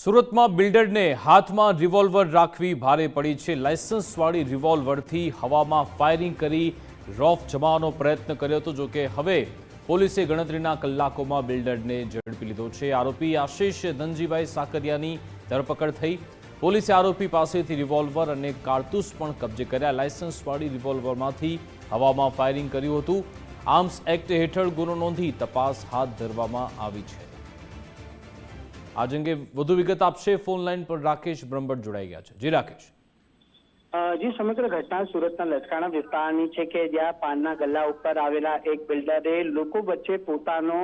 સુરતમાં બિલ્ડરને હાથમાં રિવોલ્વર રાખવી ભારે પડી છે। લાયસન્સવાળી રિવોલ્વરથી હવામાં ફાયરિંગ કરી રોફ જમાવવાનો પ્રયત્ન કર્યો હતો। જો કે હવે પોલીસે ગણતરીના કલાકોમાં બિલ્ડરને ઝડપી લીધો છે। આરોપી આશિષ ધનજીભાઈ સાકરિયાની ધરપકડ થઈ। પોલીસે આરોપી પાસેથી રિવોલ્વર અને કારતૂસ પણ કબજે કર્યા। લાયસન્સવાળી રિવોલ્વરમાંથી હવામાં ફાયરિંગ કર્યું હતું। આર્મ્સ એક્ટ હેઠળ ગુનો નોંધી તપાસ હાથ ધરવામાં આવી છે। आज अंगे વધુ વિગત આપશે ફોન લાઈન પર રાકેશ બ્રહ્મભટ્ટ જોડાઈ ગયા છે। જી રાકેશ। जी समग्र घटना सूरतना लसकाणा विस्तारनी छे के ज्यां पानना गल्ला उपर आवेला एक बिल्डरे लोको वच्चे पोतानो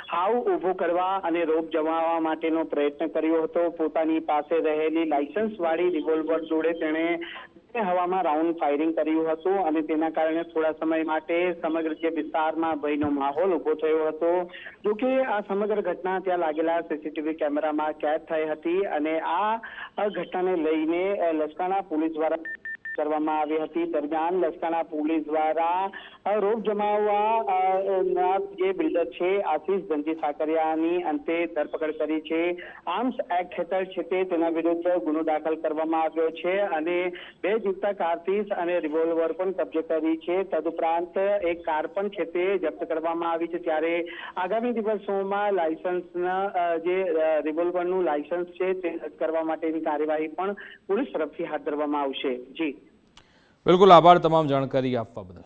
हाव ऊभो करवा अने रोप जमाववा माटेनो प्रयत्न कर्यो हतो। पोतानी पासे रहेली लायसन्सवाળી रिवोल्वर जोड़े तेणे हवामां राउंड फायरिंग कर्યું હતું અને તેના કારણે થોડા સમય માટે સમગ્ર જે વિસ્તારમાં ભયનો માહોલ ઉભો થયો હતો। જો કે આ સમગ્ર ઘટના ત્યાં लागेला સીસીટીવી કેમેરામાં કેદ થઈ હતી અને આ ઘટનાને લઈને લસકાણા પોલીસ દ્વારા કરવામાં આવી હતી। દરમિયાન લસકાણા પોલીસ દ્વારા રોપ જમાવવા જે બિલ્ડર છે આશિષ ધનજી સાકરિયાની અંતે ધરપકડ કરી છે। આર્મ્સ એક્ટ હેઠળ છે તે તેના વિરુદ્ધ ગુનો દાખલ કરવામાં આવ્યો છે અને બે જીવતા કારતૂસ અને રિવોલ્વર પણ કબજે કરી છે। તદુપરાંત એક કાર પણ છે તે જપ્ત કરવામાં આવી છે। ત્યારે આગામી દિવસોમાં લાયસન્સના જે રિવોલ્વરનું લાયસન્સ છે તે રદ કરવા માટેની કાર્યવાહી પણ પોલીસ તરફથી હાથ ધરવામાં આવશે। જી बिल्कुल आभार तमाम जानकारी आपवा बदल।